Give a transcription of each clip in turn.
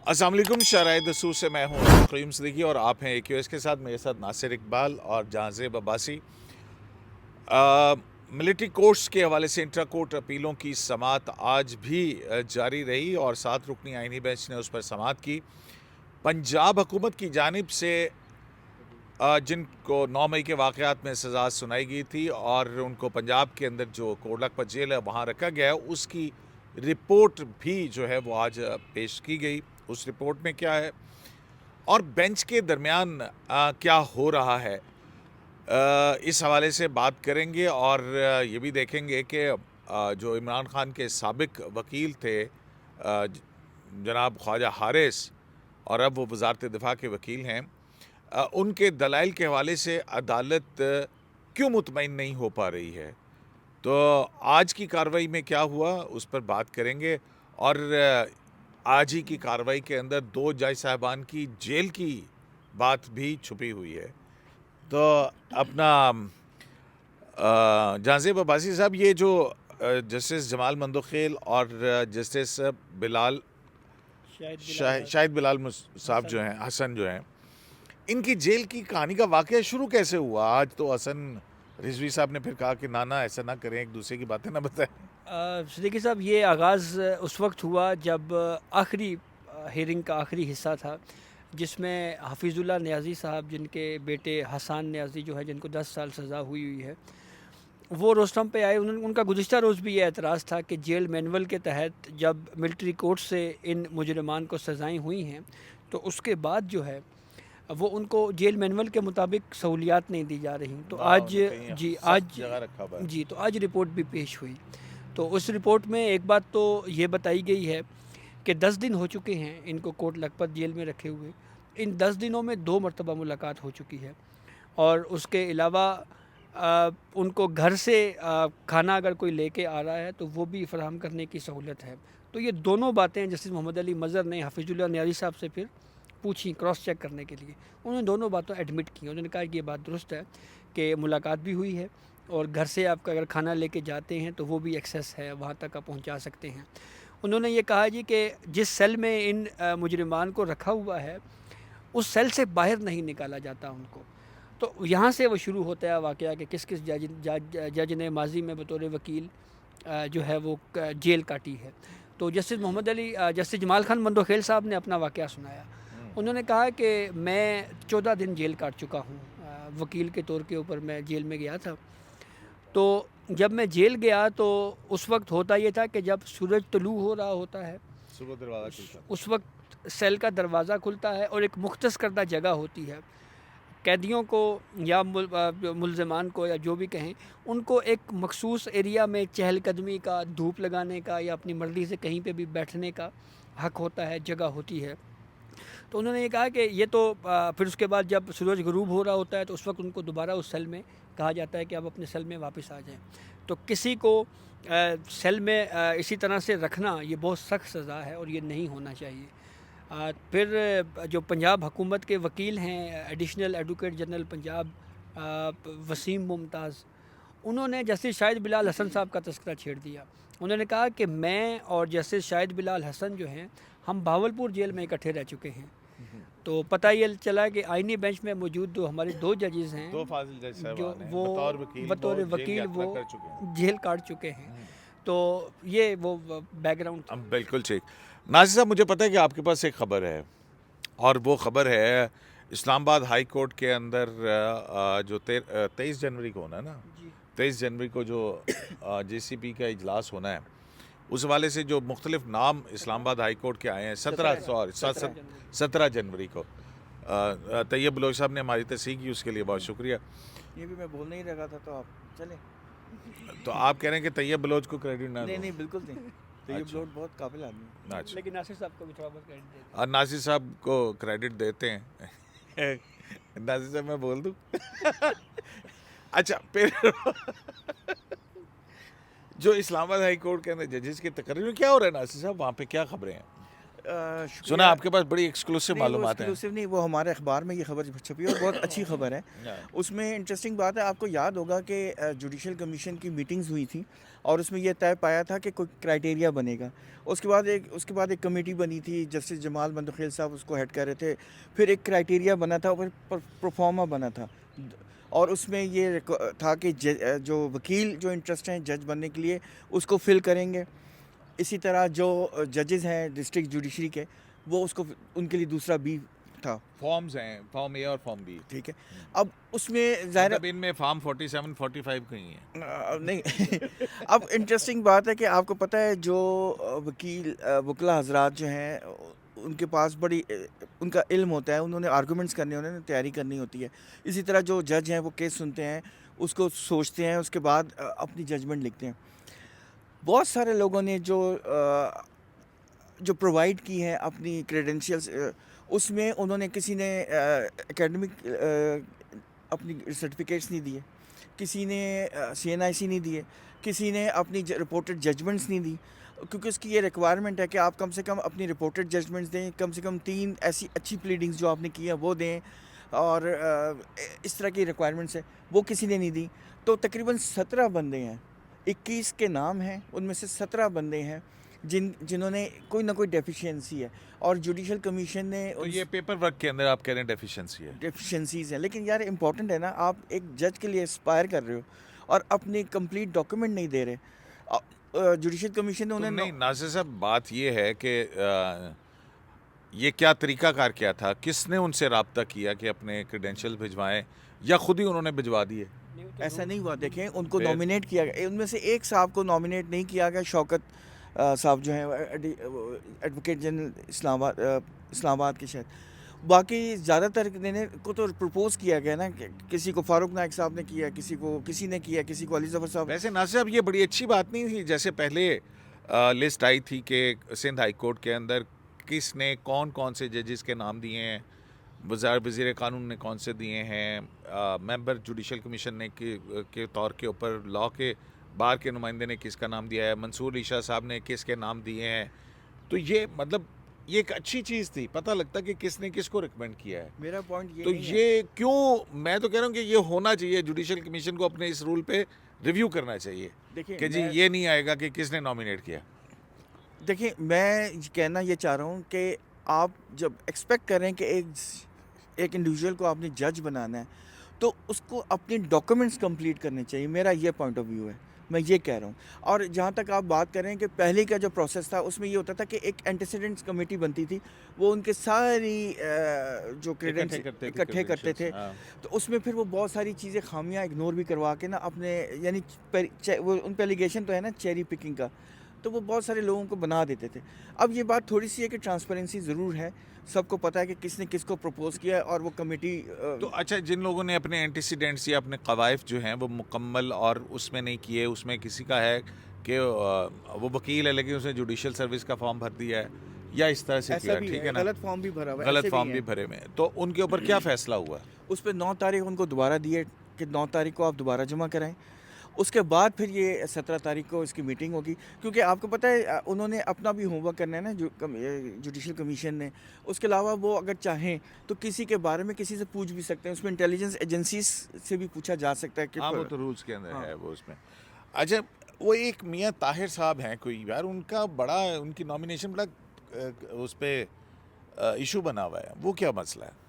अस्सलाम वालेकुम। शराय दसूर से मैं हूँ क़य्यूम सिद्दीकी और आप हैं AQS के साथ, मेरे साथ नासिर इकबाल और जहाँज़ेब अब्बासी। मिलिट्री कोर्ट्स के हवाले से इंट्रा कोर्ट अपीलों की समाअत आज भी जारी रही और 7 रुकनी आइनी बेंच ने उस पर समाअत की। पंजाब हुकूमत की जानिब से जिनको 9 मई के वाक़यात में सज़ा सुनाई गई थी और उनको पंजाब के अंदर जो कोट लखपत जेल है वहाँ रखा गया है, उसकी रिपोर्ट भी जो है वो आज पेश की गई। उस रिपोर्ट में क्या है और बेंच के दरमियान क्या हो रहा है, इस हवाले से बात करेंगे और ये भी देखेंगे कि जो इमरान खान के साबिक वकील थे जनाब ख्वाजा हारिस और अब वो वज़ारत दिफा के वकील हैं, उनके दलाइल के हवाले से अदालत क्यों मुतमईन नहीं हो पा रही है। तो आज की कार्रवाई में क्या हुआ उस पर बात करेंगे और आज ही की कार्रवाई के अंदर 2 जज साहबान की जेल की बात भी छुपी हुई है। तो अपना जहाँज़ेब अब्बासी साहब, ये जो जस्टिस जमाल मंदोखेल और जस्टिस बिलाल शाहिद बिलाल साहब जो हैं, हसन जो हैं, इनकी जेल की कहानी का वाक़या शुरू कैसे हुआ? आज तो हसन रिजवी साहब ने फिर कहा कि ना ऐसा ना करें, एक दूसरे की बातें ना बताएं। सिद्दीकी साहब, ये आगाज़ उस वक्त हुआ जब आखिरी हियरिंग का आखिरी हिस्सा था, जिसमें हफीज़ुल्लाह नियाज़ी साहब, जिनके बेटे हसन नियाज़ी जो है, जिनको 10 साल सज़ा हुई है, वो रोस्टम पे आए। उनका गुज़िश्ता रोज़ भी ये एतराज़ था कि जेल मैनुअल के तहत जब मिलिट्री कोर्ट से इन मुजरिमान को सज़ाएँ हुई हैं तो उसके बाद जो है वो उनको जेल मैनुअल के मुताबिक सहूलियात नहीं दी जा रही। तो आज रिपोर्ट भी पेश हुई। तो उस रिपोर्ट में एक बात तो ये बताई गई है कि 10 दिन हो चुके हैं इनको कोट लखपत जेल में रखे हुए। इन 10 दिनों में 2 मरतबा मुलाकात हो चुकी है और उसके अलावा उनको घर से खाना अगर कोई लेके आ रहा है तो वो भी फ़राहम करने की सहूलत है। तो ये दोनों बातें जस्टिस मोहम्मद अली मज़हर ने हफीज़ुल्लाह नियाज़ी साहब से फिर पूछी क्रॉस चेक करने के लिए। उन्होंने दोनों बातों एडमिट की। उन्होंने कहा कि ये बात दुरुस्त है कि मुलाकात भी हुई है और घर से आप अगर खाना लेके जाते हैं तो वो भी एक्सेस है, वहाँ तक आप पहुँचा सकते हैं। उन्होंने ये कहा जी कि जिस सेल में इन मुजरिमान को रखा हुआ है उस सेल से बाहर नहीं निकाला जाता उनको। तो यहाँ से वो शुरू होता है वाक़या कि किस किस जज ने माजी में बतौर वकील जो है वो जेल काटी है। तो जस्टिस जमाल खान मंदोखेल साहब ने अपना वाक़या सुनाया। उन्होंने कहा कि मैं 14 दिन जेल काट चुका हूँ। वकील के तौर के ऊपर मैं जेल में गया था। तो जब मैं जेल गया तो उस वक्त होता ये था कि जब सूरज तुलू हो रहा होता है, सुबह दरवाज़ा खुलता है, उस वक्त सेल का दरवाज़ा खुलता है और एक मुख्तस करदा जगह होती है। कैदियों को या मुल्ज़मान को या जो भी कहें, उनको एक मखसूस एरिया में चहलकदमी का, धूप लगाने का या अपनी मर्ज़ी से कहीं पे भी बैठने का हक़ होता है, जगह होती है। तो उन्होंने ये कहा कि ये तो फिर उसके बाद जब सूरज ग़ुरूब हो रहा होता है तो उस वक्त उनको दोबारा उस सेल में कहा जाता है कि आप अपने सेल में वापस आ जाएं। तो किसी को सेल में इसी तरह से रखना ये बहुत सख्त सज़ा है और ये नहीं होना चाहिए। फिर जो पंजाब हुकूमत के वकील हैं, additional advocate general Punjab Waseem Mumtaz, उन्होंने जस्टिस शाहिद बिलाल हसन साहब का तज़किरा छेड़ दिया। उन्होंने कहा कि मैं और जस्टिस शाहिद बिलाल हसन जो हैं, हम भावलपुर जेल में इकट्ठे रह चुके हैं। तो पता ये चला कि आइनी बेंच में मौजूद जो हमारे 2 जजेस हैं, दो फाजिल जज साहब जो हैं, वो बतौर वकील वो जेल काट चुके हैं। तो ये वो बैकग्राउंड। बिल्कुल ठीक। नासिर साहब, मुझे पता है कि आपके पास एक ख़बर है और वो ख़बर है इस्लामाबाद हाई कोर्ट के अंदर जो 23 जनवरी को होना है ना, 23 जनवरी को जो JCP का इजलास होना है, उस हवाले से जो मुख्तलिफ नाम इस्लामाबाद हाई कोर्ट के आए हैं, 17 जनवरी को तैयब बलोच साहब ने हमारी तस्दीक की, उसके लिए बहुत शुक्रिया। ये भी मैं बोल नहीं रहा था, तो आप चलें। तो आप कह रहे हैं कि तैयब बलोच को क्रेडिट ना? नहीं बिल्कुल नहीं। तैयब बलोच बहुत काबिल आदमी है। लेकिन नासिर साहब को भी थोड़ा बहुत क्रेडिट देते हैं। और नासिर साहब को क्रेडिट देते हैं। नासिर साहब मैं बोल दूं? अच्छा, फिर जो इस्लामाबाद हाई कोर्ट के अंदर जजेस की तकरीर में क्या हो रहा है नासिर साहब, वहाँ पे क्या खबरें हैं? सुना आपके पास बड़ी एक्सक्लूसिव मालूमात हैं। एक्सक्लूसिव नहीं, वो हमारे अखबार में ये खबर छपी है और बहुत अच्छी खबर है। उसमें इंटरेस्टिंग बात है, आपको याद होगा कि जुडिशल कमीशन की मीटिंग्स हुई थी और उसमें ये तय पाया था कि कोई क्राइटेरिया बनेगा। उसके बाद एक कमेटी बनी थी, जस्टिस जमाल मंदखेल साहब उसको हेड कर रहे थे। फिर एक क्राइटेरिया बना था, फिर प्रोफॉर्मा बना था और उसमें ये था कि जो वकील जो इंटरेस्ट हैं जज बनने के लिए उसको फिल करेंगे। इसी तरह जो जजेस हैं डिस्ट्रिक्ट जुडिशरी के, वो उसको उनके लिए दूसरा बी था। फॉर्म्स हैं, फॉर्म ए और फॉर्म बी, ठीक है। अब उसमें ज़ाहिर मतलब इनमें फॉर्म 47 45 कहीं है नहीं अब इंटरेस्टिंग बात है कि आपको पता है जो वकीला हजरात जो हैं उनके पास बड़ी उनका इल्म होता है, उन्होंने आर्गूमेंट्स करने, उन्होंने तैयारी करनी होती है। इसी तरह जो जज हैं वो केस सुनते हैं, उसको सोचते हैं, उसके बाद अपनी जजमेंट लिखते हैं। बहुत सारे लोगों ने जो प्रोवाइड की हैं अपनी क्रेडेंशियल्स, उसमें उन्होंने किसी ने एकेडमिक अपनी सर्टिफिकेट्स नहीं दिए, किसी ने CNIC नहीं दिए, किसी ने अपनी रिपोर्टेड जजमेंट्स नहीं दी, क्योंकि उसकी ये रिक्वायरमेंट है कि आप कम से कम अपनी रिपोर्टेड जजमेंट्स दें, कम से कम 3 ऐसी अच्छी प्लीडिंग्स जो आपने की है वो दें, और इस तरह की रिक्वायरमेंट्स है, वो किसी ने नहीं दी। तो तकरीबन 17 बंदे हैं, 21 के नाम हैं, उनमें से 17 बंदे हैं जिन्होंने कोई ना कोई डेफिशिएंसी है, और जुडिशल कमीशन ने तो ये पेपर वर्क के अंदर आप कह रहे हैं डेफिशिएंसी है, डेफिशिएंसीज हैं। लेकिन यार इम्पोर्टेंट है ना, आप एक जज के लिए एस्पायर कर रहे हो और अपने कंप्लीट डॉक्यूमेंट नहीं दे रहे। जुडिशल कमीशन ने उन्हें नहीं नासिर साहब, बात ये है कि ये क्या तरीकाकार क्या था, किसने उनसे रब्ता किया कि अपने क्रेडेंशियल भिजवाएं, या खुद ही उन्होंने भिजवा दिए? ऐसा नहीं हुआ। देखें, उनको नॉमिनेट किया गया, उनमें से एक साहब को नॉमिनेट नहीं किया गया, शौकत साहब जो हैं एडवोकेट जनरल इस्लामाबाद के शायद। बाकी ज़्यादातर को तो प्रपोज किया गया ना, किसी को फारूक नाइक साहब ने किया, किसी ने किया, किसी को अली ज़फ़र साहब। वैसे नासिर साहब, ये बड़ी अच्छी बात नहीं थी जैसे पहले लिस्ट आई थी कि सिंध हाई कोर्ट के अंदर किसने कौन कौन से जजेस के नाम दिए हैं, वज़ीर कानून ने कौन से दिए हैं, मेंबर जुडिशल कमीशन ने के तौर के ऊपर लॉ के बार के नुमाइंदे ने किसका नाम दिया है, मंसूर ईशा साहब ने किसके नाम दिए हैं। तो ये मतलब ये एक अच्छी चीज़ थी, पता लगता कि किसने किसको रिकमेंड किया है। मेरा पॉइंट ये तो ये क्यों, मैं तो कह रहा हूँ कि ये होना चाहिए, जुडिशल कमीशन को अपने इस रूल पे रिव्यू करना चाहिए। देखिए कि जी ये नहीं आएगा कि किसने नॉमिनेट किया। देखिए, मैं कहना ये चाह रहा हूँ कि आप जब एक्सपेक्ट करें कि एक इंडिविजुअल को आपने जज बनाना है, तो उसको अपने डॉक्यूमेंट्स कंप्लीट करने चाहिए। मेरा ये पॉइंट ऑफ व्यू है, मैं ये कह रहा हूँ। और जहाँ तक आप बात करें कि पहले का जो प्रोसेस था, उसमें ये होता था कि एक एंटीसीडेंट्स कमेटी बनती थी, वो उनके सारी जो क्रेडेंस इकट्ठे करते थे। तो उसमें फिर वो बहुत सारी चीज़ें, खामियां इग्नोर भी करवा के ना अपने, यानी वो उन पर एलिगेशन तो है ना चेरी पिकिंग का, तो वो बहुत सारे लोगों को बना देते थे। अब ये बात थोड़ी सी है कि ट्रांसपेरेंसी ज़रूर है, सबको पता है कि किसने किसको प्रपोज किया, और वो कमेटी तो अच्छा, जिन लोगों ने अपने एंटीसीडेंट्स या अपने कवायफ जो हैं वो मुकम्मल और उसमें नहीं किए, उसमें किसी का है कि वो वकील है लेकिन उसने जुडिशल सर्विस का फॉर्म भर दिया है या इस तरह से किया, ठीक है ना, गलत फॉर्म भी भरा हुआ है, गलत फॉर्म भी भरे में, तो उनके ऊपर क्या फैसला हुआ? उस पर 9 तारीख उनको दोबारा दिए कि 9 तारीख को आप दोबारा जमा कराएं। उसके बाद फिर ये 17 तारीख को इसकी मीटिंग होगी, क्योंकि आपको पता है उन्होंने अपना भी होमवर्क करना है ना, जुडिशल कमीशन ने। उसके अलावा वो अगर चाहें तो किसी के बारे में किसी से पूछ भी सकते हैं, उसमें इंटेलिजेंस एजेंसीज से भी पूछा जा सकता है कि वो तो रूल्स के अंदर है वो उसमें। अच्छा, वो एक मियाँ ताहिर साहब हैं कोई, यार उनका बड़ा, उनकी नॉमिनेशन बड़ा उस पर इशू बना हुआ है, वो क्या मसला है?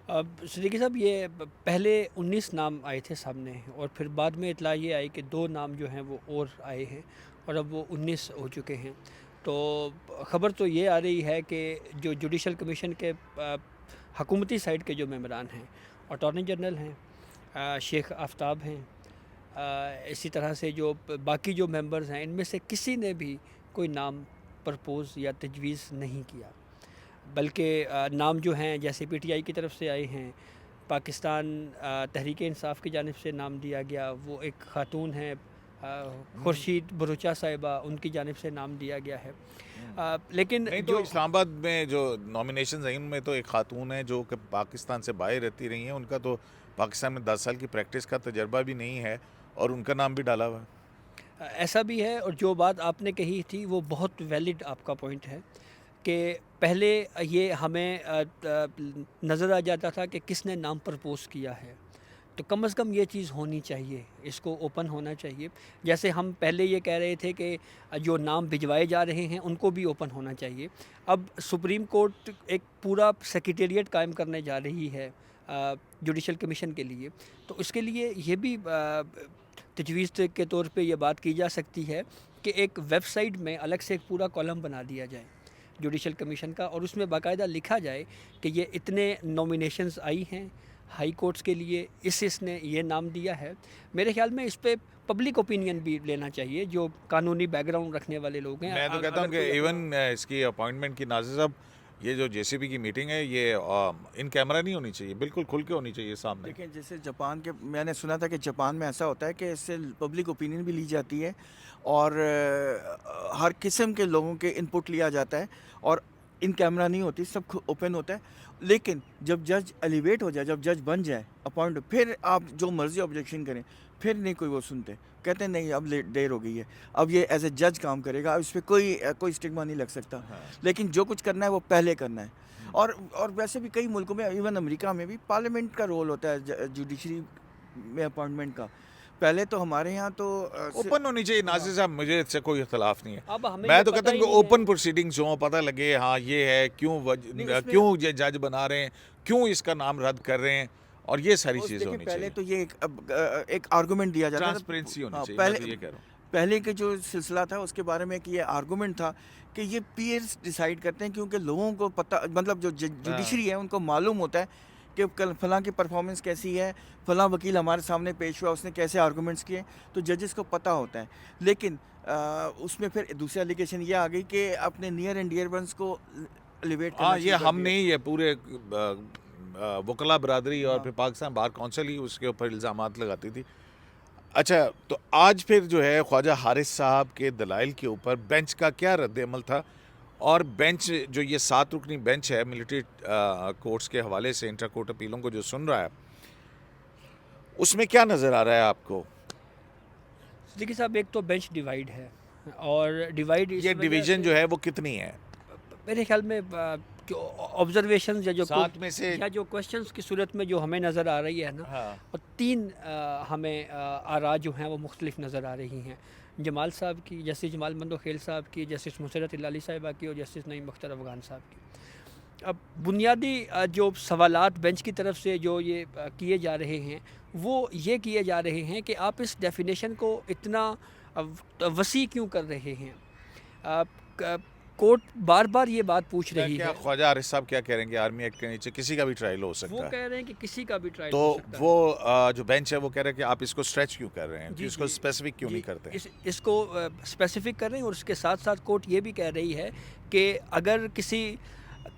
अब सिद्दीकी साहब, ये पहले 19 नाम आए थे सामने, और फिर बाद में इतला ये आई कि 2 नाम जो हैं वो और आए हैं, और अब वो 19 हो चुके हैं। तो ख़बर तो ये आ रही है कि जो जुडिशल कमीशन के हकूमती साइड के जो मेंबरान हैं, अटॉर्नी जनरल हैं, शेख आफ्ताब हैं, इसी तरह से जो बाकी जो मेंबर्स हैं, इनमें से किसी ने भी कोई नाम प्रपोज़ या तजवीज़ नहीं किया, बल्कि नाम जो हैं जैसे PTI की तरफ से आए हैं, पाकिस्तान तहरीक इंसाफ की जानिब से नाम दिया गया, वो एक ख़ातून है खुर्शीद बरूचा साहिबा, उनकी जानिब से नाम दिया गया है। लेकिन नहीं, तो इस्लामाबाद में जो नॉमिनेशन हैं उनमें तो एक ख़ातून है जो कि पाकिस्तान से बाहर रहती रही हैं, उनका तो पाकिस्तान में 10 साल की प्रैक्टिस का तजर्बा भी नहीं है, और उनका नाम भी डाला हुआ है। ऐसा भी है, और जो बात आपने कही थी वो बहुत वैलिड आपका पॉइंट है کہ پہلے یہ ہمیں نظر آ جاتا تھا کہ کس نے نام پرپوز کیا ہے، تو کم از کم یہ چیز ہونی چاہیے، اس کو اوپن ہونا چاہیے. جیسے ہم پہلے یہ کہہ رہے تھے کہ جو نام بھجوائے جا رہے ہیں ان کو بھی اوپن ہونا چاہیے. اب سپریم کورٹ ایک پورا سیکریٹریٹ قائم کرنے جا رہی ہے جوڈیشل کمیشن کے لیے، تو اس کے لیے یہ بھی تجویز کے طور پہ یہ بات کی جا سکتی ہے کہ ایک ویب سائٹ میں الگ سے ایک پورا کالم بنا دیا جائے جوڈیشل کمیشن کا، اور اس میں باقاعدہ لکھا جائے کہ یہ اتنے نامینیشنز آئی ہیں ہائی کورٹس کے لیے، اس نے یہ نام دیا ہے. میرے خیال میں اس پہ پبلک اوپینین بھی لینا چاہیے جو قانونی بیک گراؤنڈ رکھنے والے لوگ ہیں. میں تو کہتا ہوں کہ ایون اس کی اپوائنٹمنٹ کی ناظر صاحب، یہ جو جے سی بی کی میٹنگ ہے یہ ان کیمرہ نہیں ہونی چاہیے، بالکل کھل کے ہونی چاہیے سامنے. دیکھیں جیسے جاپان کے، میں نے سنا تھا کہ جاپان میں ایسا ہوتا ہے کہ اس سے پبلک اوپینین بھی لی جاتی ہے اور ہر قسم کے لوگوں کے انپٹ لیا جاتا ہے اور ان کیمرہ نہیں ہوتی، سب اوپن ہوتا ہے. لیکن جب جج ایلیویٹ ہو جائے، جب جج بن جائے اپوائنٹ، پھر آپ جو مرضی آبجیکشن کریں، پھر نہیں کوئی وہ سنتے، کہتے ہیں نہیں اب دیر ہو گئی ہے، اب یہ ایز اے جج کام کرے گا، اب اس پہ کوئی اسٹگما نہیں لگ سکتا. لیکن جو کچھ کرنا ہے وہ پہلے کرنا ہے. اور ویسے بھی کئی ملکوں میں، ایون امریکہ میں بھی پارلیمنٹ کا رول ہوتا ہے جوڈیشری میں اپوائنٹمنٹ کا. پہلے تو ہمارے یہاں تو اوپن ہونی چاہیے ناظر صاحب، مجھے اس سے کوئی اختلاف نہیں ہے. اب ہمیں میں یہ تو پتہ کہتا ہوں ہی کہ نہیں اوپن ہے. پروسیڈنگز ہوں، پتہ لگے ہاں یہ ہے، کیوں یہ جج بنا رہے ہیں، کیوں اس کا نام رد کر رہے ہیں، اور یہ ساری چیزیں ہونی پہلے چاہیے. تو یہ ایک آرگومنٹ دیا جاتا تھا، ٹرانسپیرنسی ہونی چاہیے، میں پہلے تو یہ کہہ رہا ہوں. پہلے کے جو سلسلہ تھا اس کے بارے میں کہ یہ آرگومنٹ تھا کہ یہ پیئرز ڈیسائیڈ کرتے ہیں، کیونکہ لوگوں کو پتہ، مطلب جو جوڈیشری ہے ان کو معلوم ہوتا ہے کہ فلاں کی پرفارمنس کیسی ہے، فلاں وکیل ہمارے سامنے پیش ہوا، اس نے کیسے آرگومنٹس کیے، تو ججز کو پتہ ہوتا ہے. لیکن اس میں پھر دوسری الیگیشن یہ آ گئی کہ اپنے نیئر اینڈ ڈیئر ونس کو ایلیویٹ کرنا. ہاں یہ ہم نہیں، یہ پورے وکلا برادری اور پھر پاکستان بار کونسل ہی اس کے اوپر الزامات لگاتی تھی. اچھا، تو آج پھر جو ہے خواجہ حارث صاحب کے دلائل کے اوپر بینچ کا کیا رد عمل تھا، اور بینچ جو یہ 7 رکنی بینچ ہے ملٹری کورٹس کے حوالے سے انٹر کورٹ اپیلوں کو جو سن رہا ہے، اس میں کیا نظر آ رہا ہے آپ کو؟ دیکھیے صاحب، ایک تو بینچ ڈیوائیڈ ہے، اور ڈیوائیڈ یہ ڈویژن جو ہے وہ کتنی ہے؟ میرے خیال میں آبزرویشنز یا جو کوشچنز کی صورت میں جو ہمیں نظر آ رہی ہے نا، اور 3 ہمیں آراء جو ہیں وہ مختلف نظر آ رہی ہیں. جمال صاحب کی، جسٹس جمال مندوخیل صاحب کی، جسٹس مسرت العلی صاحبہ کی، اور جسٹس نعیم اختر افغان صاحب کی. اب بنیادی جو سوالات بینچ کی طرف سے جو یہ کیے جا رہے ہیں وہ یہ کیے جا رہے ہیں کہ آپ اس ڈیفینیشن کو اتنا وسیع کیوں کر رہے ہیں. کورٹ بار بار یہ بات پوچھ رہی ہے. خواجہ حارث صاحب کیا کہہ رہے ہیں کہ آرمی ایکٹ کے نیچے کسی کا بھی ٹرائل ہو سکتا ہے؟ وہ کہہ رہے ہیں کہ کسی کا بھی ٹرائل تو ہو سکتا ہے. وہ جو بینچ ہے وہ کہہ رہے ہیں کہ آپ اس کو اسٹریچ کیوں کر رہے ہیں، اس کو اسپیسیفک کیوں نہیں کرتے؟ اس کو اسپیسیفک کر رہے ہیں، اور اس کے ساتھ ساتھ کورٹ یہ بھی کہہ رہی ہے کہ اگر کسی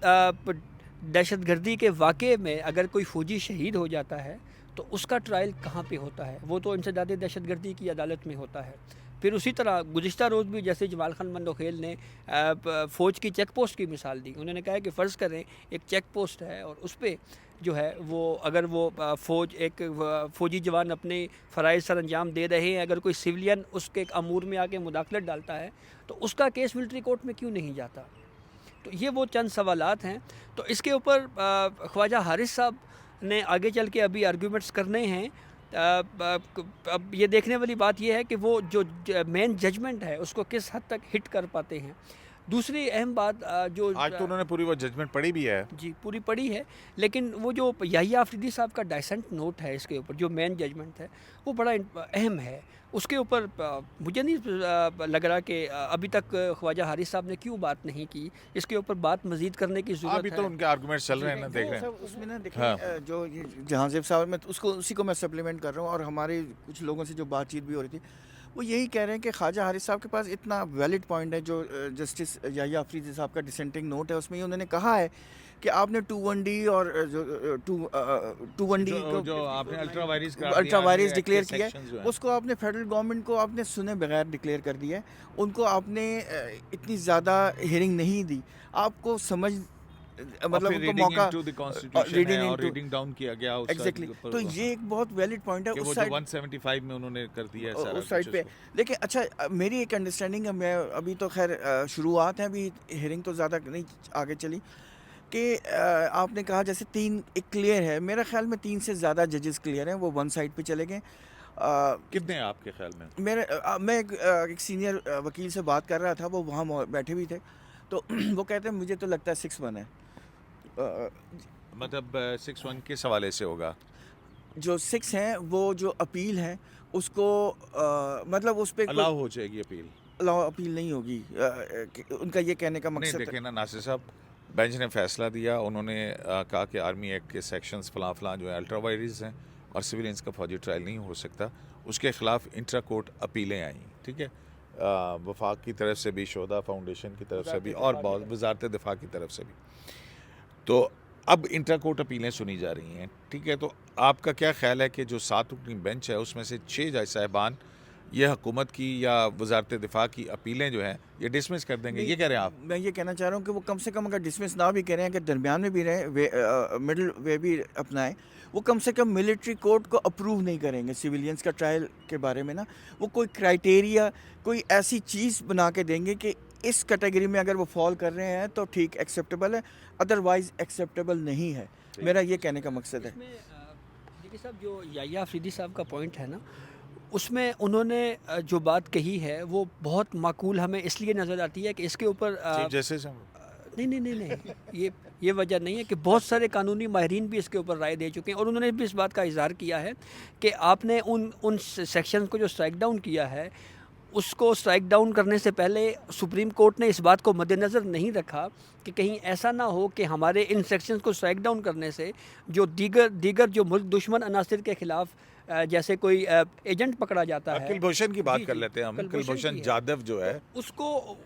دہشت گردی کے واقعے میں اگر کوئی فوجی شہید ہو جاتا ہے تو اس کا ٹرائل کہاں پہ ہوتا ہے؟ وہ تو انسداد دہشت گردی کی عدالت میں ہوتا ہے. پھر اسی طرح گزشتہ روز بھی جیسے جمال خان مندوخیل نے فوج کی چیک پوسٹ کی مثال دی. انہوں نے کہا کہ فرض کریں ایک چیک پوسٹ ہے اور اس پہ جو ہے وہ اگر وہ ایک فوجی جوان اپنے فرائض سر انجام دے رہے ہیں، اگر کوئی سویلین اس کے امور میں آ کے مداخلت ڈالتا ہے تو اس کا کیس ملٹری کورٹ میں کیوں نہیں جاتا؟ تو یہ وہ چند سوالات ہیں. تو اس کے اوپر خواجہ حارث صاحب نے آگے چل کے ابھی آرگیومنٹس کرنے ہیں. اب یہ دیکھنے والی بات یہ ہے کہ وہ جو مین ججمنٹ ہے اس کو کس حد تک ہٹ کر پاتے ہیں. دوسری اہم بات جو آج تو انہوں نے پوری وہ ججمنٹ پڑھی بھی ہے، جی پوری پڑھی ہے، لیکن وہ جو یحییٰ آفریدی صاحب کا ڈائسنٹ نوٹ ہے اس کے اوپر جو مین ججمنٹ ہے وہ بڑا اہم ہے. اس کے اوپر مجھے نہیں لگ رہا کہ ابھی تک خواجہ حارث صاحب نے کیوں بات نہیں کی. اس کے اوپر بات مزید کرنے کی ضرورت ہے. ابھی تو ان کے آرگومنٹ چل رہے ہیں نا، دیکھ رہے ہیں. اس میں نا دیکھیں جو جہاں زیب صاحب، میں اسی کو میں سپلیمنٹ کر رہا ہوں، اور ہمارے کچھ لوگوں سے جو بات چیت بھی ہو رہی تھی وہ یہی کہہ رہے ہیں کہ خواجہ حارث صاحب کے پاس اتنا ویلڈ پوائنٹ ہے. جو جسٹس یحییٰ آفریدی صاحب کا ڈسینٹنگ نوٹ ہے اس میں انہوں نے کہا ہے کہ آپ نے 2-1D اور 2-1D جو آپ نے الٹرا وائرس ڈکلیئر کیا ہے، اس کو آپ نے فیڈرل گورنمنٹ کو آپ نے سنے بغیر ڈکلیئر کر دیا ہے. ان کو آپ نے اتنی زیادہ ہیئرنگ نہیں دی. آپ کو سمجھ मतलब उनको मौका रीडिंग और रीडिंग डाउन किया गया एग्जैक्टली, तो ये एक बहुत वैलिड पॉइंट है कि उस वो साइड 175 में उन्होंने कर दिया है सारा उस साइड पे। लेकिन अच्छा मेरी एक अंडरस्टैंडिंग है, मैं अभी तो खैर शुरुआत है, अभी हियरिंग तो ज़्यादा नहीं आगे चली, कि आपने कहा जैसे 3 एक क्लियर है, मेरा ख्याल में 3 से ज़्यादा जजेस क्लियर हैं, वो वन साइड पे चले गए। कितने हैं आपके ख्याल में? मैं एक सीनियर वकील से बात कर रहा था, वो वहाँ बैठे भी थे, तो वो कहते हैं मुझे तो लगता है 6-1 है। मतलब 6-1 किस हवाले से होगा? जो 6 हैं वो जो अपील है उसको मतलब उस पर अलाउ हो जाएगी अपील? अलाउ अपील नहीं होगी, उनका ये कहने का नहीं, मकसद देखें ना नासिर साहब, बेंच ने फैसला दिया, उन्होंने कहा कि आर्मी एक्ट के सेक्शंस फलां जो है अल्ट्रा वायरस हैं और सिविलियंस का फौजी ट्रायल नहीं हो सकता, उसके ख़िलाफ़ इंट्रा कोर्ट अपीलें आई, ठीक है, वफाक की तरफ से भी, शोधा फाउंडेशन की तरफ से भी, और बहुत वजारत दिफा की तरफ से भी। तो अब इंट्रा कोर्ट अपीलें सुनी जा रही हैं, ठीक है, तो आपका क्या ख्याल है कि जो 7 रुकनी बेंच है उसमें से 6 जज साहिबान ये हुकूमत की या वजारत दिफा की अपीलें जो हैं ये डिसमिस कर देंगे, ये कह रहे हैं आप? मैं ये कहना चाह रहा हूँ कि वो कम से कम अगर डिसमिस ना भी करें, अगर दरमियान में भी रहे, मिडिल वे भी अपनाएं, वो कम से कम मिलिट्री कोर्ट को अप्रूव नहीं करेंगे सिविलियंस का ट्रायल के बारे में ना, वो कोई क्राइटेरिया, कोई ऐसी चीज़ बना के देंगे कि इस कैटेगरी में अगर वो फॉल कर रहे हैं तो ठीक एक्सेप्टेबल है, अदरवाइज एक्सेप्टेबल नहीं है। मेरा ये कहने का मकसद है। देखिए साहब, जो याह्या अफरीदी साहब का पॉइंट है ना, उसमें उन्होंने जो बात कही है वो बहुत माकूल हमें इसलिए नज़र आती है कि इसके ऊपर चीफ जस्टिस नहीं, ये वजह नहीं है कि बहुत सारे कानूनी माहिरीन भी इसके ऊपर राय दे चुके हैं, और उन्होंने भी इस बात का इजहार किया है कि आपने उन सेक्शन को जो स्ट्राइक डाउन किया है, उसको स्ट्राइक डाउन करने से पहले सुप्रीम कोर्ट ने इस बात को मद्देनज़र नहीं रखा कि कहीं ऐसा ना हो कि हमारे इन सेक्शंस को स्ट्राइक डाउन करने से जो दीगर जो मुल्क दुश्मन अनासिर के ख़िलाफ़ जैसे कोई एजेंट पकड़ा जाता है, कुलभूषण की बात कर लेते हैं हम, कुलभूषण जाधव जो है, उसको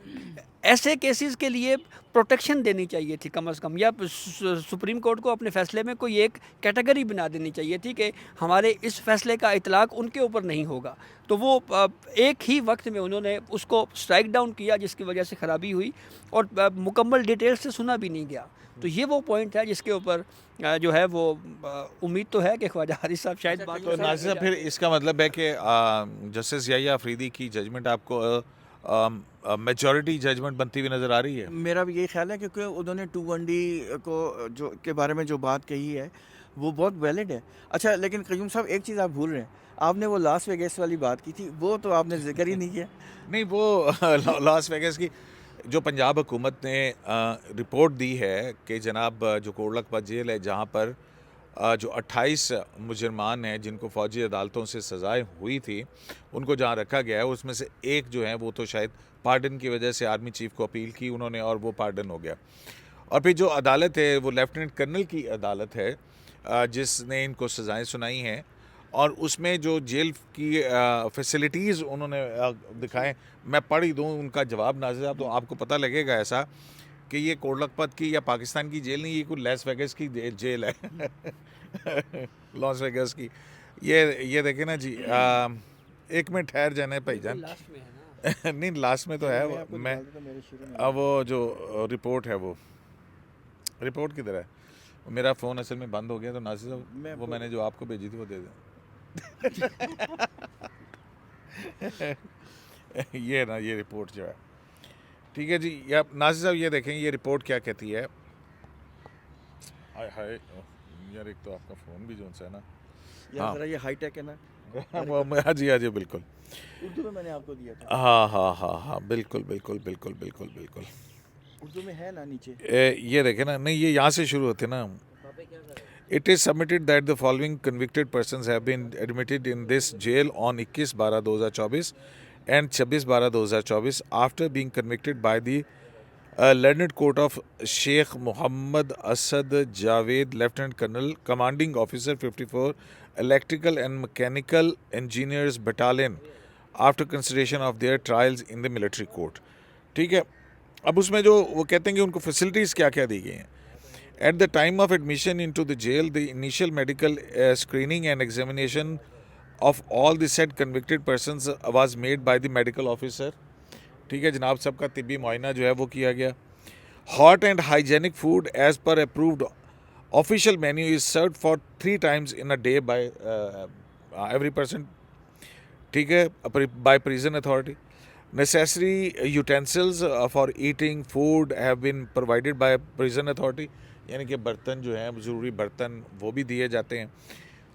ऐसे केसेस के लिए प्रोटेक्शन देनी चाहिए थी कम से कम, या सुप्रीम कोर्ट को अपने फैसले में कोई एक कैटेगरी बना देनी चाहिए थी कि हमारे इस फैसले का इतलाक उनके ऊपर नहीं होगा। तो वो एक ही वक्त में उन्होंने उसको स्ट्राइक डाउन किया, जिसकी वजह से ख़राबी हुई और मुकम्मल डिटेल से सुना भी नहीं गया। तो ये वो पॉइंट है जिसके ऊपर जो है वो उम्मीद तो है कि ख्वाजा हारिस साहब शायद बात तो नाज़िर, फिर इसका मतलब है कि जस्टिस याह्या अफरीदी की जजमेंट आपको मेजॉरिटी जजमेंट बनती हुई नज़र आ रही है? मेरा भी यही ख्याल है, क्योंकि उन्होंने 2-1D को जो के बारे में जो बात कही है वो बहुत वैलिड है। अच्छा, लेकिन क़य्यूम साहब एक चीज़ आप भूल रहे हैं, आपने वो लास वेगास वाली बात की थी, वो तो आपने जिक्र ही नहीं किया। नहीं, वो लास वेगास की जो पंजाब हुकूमत ने रिपोर्ट दी है कि जनाब जो कोटलखपत जेल है जहाँ पर जो 28 मुजरमान हैं जिनको फ़ौजी अदालतों से सज़ाएँ हुई थी, उनको जहाँ रखा गया है, उसमें से एक जो है वो तो शायद पार्डन की वजह से आर्मी चीफ़ को अपील की उन्होंने और वो पार्डन हो गया। और फिर जो अदालत है वो लेफ्टिनेंट कर्नल की अदालत है जिसने इनको सज़ाएँ सुनाई हैं, और उसमें जो जेल की फैसिलिटीज़ उन्होंने दिखाएं, मैं पढ़ ही दूँ उनका जवाब नाज़िर साहब, तो आपको पता लगेगा ऐसा कि ये कोटलखपत की या पाकिस्तान की जेल नहीं, ये कोई लास वेगास की जेल है लॉस वेगास की। ये देखें ना जी, एक मिनट ठहर जाने भाईजान नहीं लास्ट में तो है, मैं अब वो जो रिपोर्ट है वो रिपोर्ट किधर है? मेरा फ़ोन असल में बंद हो गया, तो नाज़िर साहब वो मैंने जो आपको भेजी थी वो दे दें ये ना, ये रिपोर्ट जो है, ठीक है जी। या नाज़िर साहब ये देखें ये रिपोर्ट क्या कहती है। हाय हाय यार, एक तो आपका फ़ोन भी जो है ना यार ज़रा ये हाई टेक है ना हाँ जी, हाँ जी, बिल्कुल उर्दू में मैंने आपको दिया था। हाँ, बिल्कुल उर्दू में है ना नीचे, ये देखें ना, नहीं ये यहाँ से शुरू होते ना। It is submitted that the following convicted persons have been admitted in this jail on 21/12/2024 and 26/12/2024 after being convicted by the Learned Court of Sheikh Muhammad Asad Javed, Lieutenant Colonel, Commanding Officer 54 Electrical and Mechanical Engineers Battalion, after consideration of their trials in the military court। ठीक है, अब उसमें जो वो कहते हैं कि उनको फैसिलिटीज़ क्या क्या दी गई हैं। At the time of admission into the jail, the initial medical screening and examination of all the said convicted persons was made by the medical officer। ठीक है जनाब, सबका तिब्बी मुआयना जो है वो किया गया। Hot and hygienic food as per approved official menu is served for 3 times in a day by every person. ठीक है, by prison authority. Necessary utensils for eating food have been provided by prison authority. यानी कि बर्तन जो हैं ज़रूरी बर्तन वो भी दिए जाते हैं.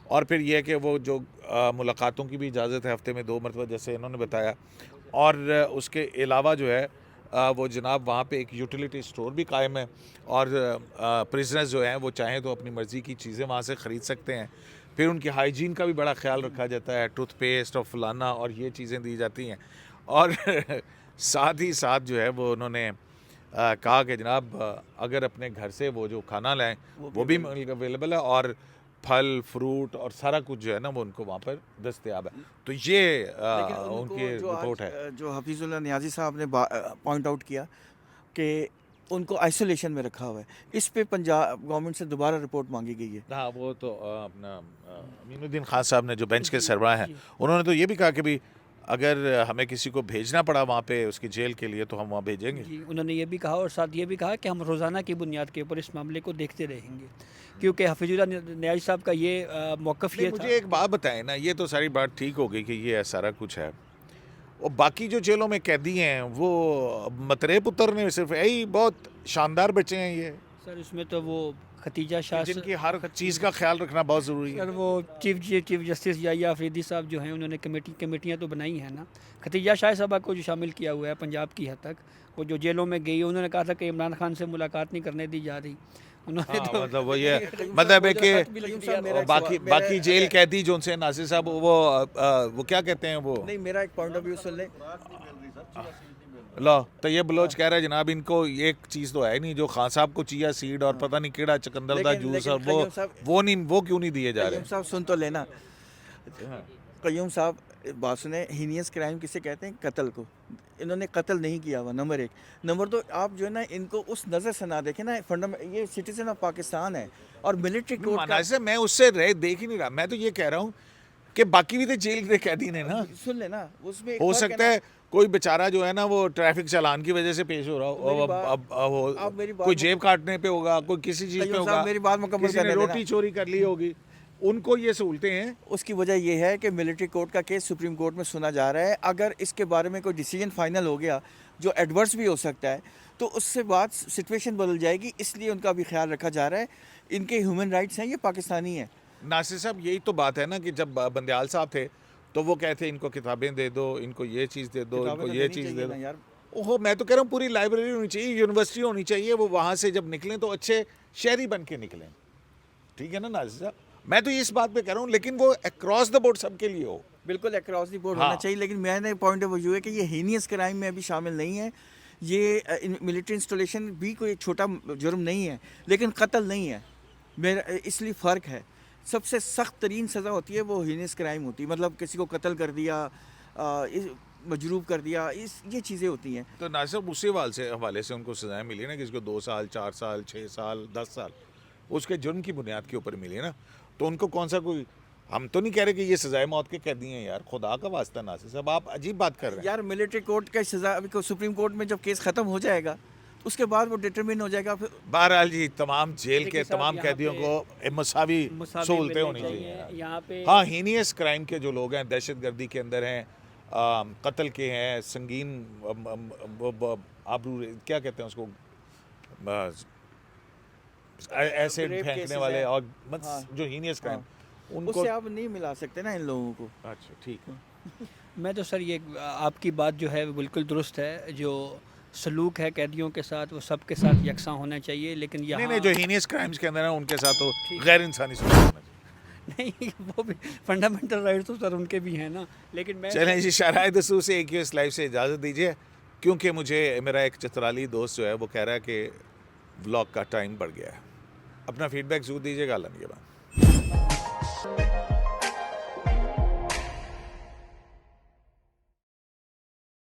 और फिर यह है कि वो जो मुलाकातों की भी इजाज़त है हफ्ते में 2 मरतबा, जैसे इन्होंने बताया. और उसके अलावा जो है वो जनाब वहाँ पे एक यूटिलिटी स्टोर भी कायम है और प्रिजनर्स जो हैं वो चाहें तो अपनी मर्ज़ी की चीज़ें वहाँ से ख़रीद सकते हैं. फिर उनकी हाइजीन का भी बड़ा ख्याल रखा जाता है, टूथपेस्ट और फलाना और ये चीज़ें दी जाती हैं. और साथ ही साथ जो है वो उन्होंने कहा कि जनाब अगर अपने घर से वो जो खाना लाएं वो भी अवेलेबल है और फल फ्रूट और सारा कुछ जो है ना वो उनको वहाँ पर दस्तयाब है. तो ये उनकी रिपोर्ट है. जो हफीजुल्लाह नियाज़ी साहब ने पॉइंट आउट किया कि उनको आइसोलेशन में रखा हुआ है, इस पे पंजाब गवर्नमेंट से दोबारा रिपोर्ट मांगी गई है. हाँ, वो तो अपना अमीनुद्दीन खान साहब ने जो बेंच के सरबराह हैं उन्होंने तो ये भी कहा कि भी अगर हमें किसी को भेजना पड़ा वहाँ पे उसकी जेल के लिए तो हम वहाँ भेजेंगे. जी, उन्होंने ये भी कहा और साथ ये भी कहा कि हम रोज़ाना की बुनियाद के ऊपर इस मामले को देखते रहेंगे, क्योंकि हफीजुल्लाह नियाज़ी साहब का ये मौक़िफ़ ये था. मुझे एक बात बताएं ना, ये तो सारी बात ठीक हो गई कि ये सारा कुछ है, और बाकी जो जेलों में कैदी हैं वो मतरे पुत्र ने सिर्फ यही बहुत शानदार बच्चे हैं ये सर. इसमें तो वो खतीजा शाह जिनकी हर चीज़ का ख्याल रखना बहुत ज़रूरी है. सर, वो चीफ जस्टिस याहिया अफरीदी साहब जो हैं उन्होंने कमेटियाँ तो बनाई हैं ना. खतीजा शाह साहबा को जो शामिल किया हुआ है पंजाब की हद तक, वो जो जेलों में गई, उन्होंने कहा था कि इमरान खान से मुलाकात नहीं करने दी जा रही. उन्होंने हाँ, तो मतलब वो ये मतलब है कि और बाकी जेल कैदी जो उनसे नासिर साहब वो क्या कहते हैं वो नहीं, मेरा एक पॉइंट ऑफ व्यू सुन लें. लो तो ये बलोच कह रहा है जनाब इनको एक चीज़ तो है नहीं जो खान साहब को चिया सीड और पता नहीं केड़ा चकंदर का जूस और वो क्यों नहीं दिए जा रहे. कय्यूम साहब सुन तो लेना. कय्यूम साहब बात सुने, हीनियस क्राइम किसे कहते हैं? कत्ल को. इन्होंने कत्ल नहीं किया हुआ, नंबर 1. नंबर 2, आप जो है ना इनको उस नज़र से ना देखें ना. ये सिटीजन ऑफ पाकिस्तान है और मिलिट्री कोर्ट का. मैं उससे देख ही नहीं रहा. मैं तो ये कह रहा हूँ कि बाकी भी तो जेल के कैदी ने ना. सुन लेना, उसमें हो सकता है कोई बेचारा जो है ना वो ट्रैफिक चालान की वजह से पेश हो रहा हो, अब कोई जेब काटने पे होगा, कोई किसी चीज़ पे होगा, मेरी बात मुकम्मल किसी ने रोटी चोरी कर ली होगी, उनको ये सहूलतें हैं. उसकी वजह यह है कि मिलिट्री कोर्ट का केस सुप्रीम कोर्ट में सुना जा रहा है. अगर इसके बारे में कोई डिसीजन फाइनल हो गया जो एडवर्स भी हो सकता है तो उससे बाद सिचुएशन बदल जाएगी, इसलिए उनका भी ख्याल रखा जा रहा है. इनके ह्यूमन राइट्स हैं, ये पाकिस्तानी हैं. नासिर साहब यही तो बात है ना कि जब बंदयाल साहब थे तो वो कहते इनको किताबें दे दो, इनको ये चीज़ दे दो, इनको ये चीज़ दे दो. ओहो, मैं तो कह रहा हूँ पूरी लाइब्रेरी होनी चाहिए, यूनिवर्सिटी होनी चाहिए. वो वहाँ से जब निकलें तो अच्छे शहरी बन के निकलें. ठीक है ना नासिर साहब, मैं तो इस बात पे कह रहा हूँ, लेकिन वो अक्रॉस द बोर्ड सबके लिए हो. बिल्कुल अक्रॉस द बोर्ड होना चाहिए. लेकिन मैंने पॉइंट ऑफ व्यू है कि ये हीनियस क्राइम में अभी शामिल नहीं है. ये मिलिट्री इंस्टॉलेशन भी कोई छोटा जुर्म नहीं है, लेकिन कत्ल नहीं है. मेरा इसलिए फ़र्क है. सबसे सख्त तरीन सज़ा होती है वो हीनियस क्राइम होती है, मतलब किसी को कत्ल कर दिया, मजरूब कर दिया, ये चीज़ें होती हैं. तो नासिर उसी हवाले से उनको सज़ाएँ मिली ना, किसी को 2 साल 4 साल 6 साल 10 साल उसके जुर्म की बुनियाद के ऊपर मिली ना. तो उनको कौन सा कोई, हम तो नहीं कह रहे कि ये सज़ाए मौत के कैदी हैं यार, खुदा का वास्ता नासिर साहब आप अजीब बात कर रहे हैं यार. मिलिट्री कोर्ट का सज़ा सुप्रीम कोर्ट में जब केस ख़त्म हो जाएगा उसके बाद वो डिटरमिन हो जाएगा. फिर बहरहाल जी तमाम जेल के तमाम कैदियों को मसावी सहूलतें होनी चाहिए यहाँ पे. हाँ, हीनियस क्राइम के जो लोग हैं, दहशत गर्दी के अंदर हैं, कत्ल के हैं, संगीन आबरू क्या कहते हैं उसको, एसिड फेंकने वाले और जो हीनियस क्राइम, उनको उससे आप नहीं मिला सकते ना इन लोगों को. अच्छा ठीक है. मैं तो सर ये आपकी बात जो है बिल्कुल दुरुस्त है. जो सलूक है कैदियों के साथ वो सबके साथ यकसा होना चाहिए, लेकिन यहाँ नहीं जो हीनियस क्राइम्स के अंदर है उनके साथ तो गैर इंसानी सलूक होना चाहिए. नहीं, वो भी फंडामेंटल राइट्स तो सर उनके भी हैं ना. लेकिन मैं चलें जी, शराय दसूर से एक इस लाइव से इजाज़त दीजिए, क्योंकि मुझे मेरा एक चतराली दोस्त जो है वो कह रहा है कि व्लॉग का टाइम बढ़ गया है. अपना फीडबैक ज़रूर दीजिएगा. अल्लाह निगहबान.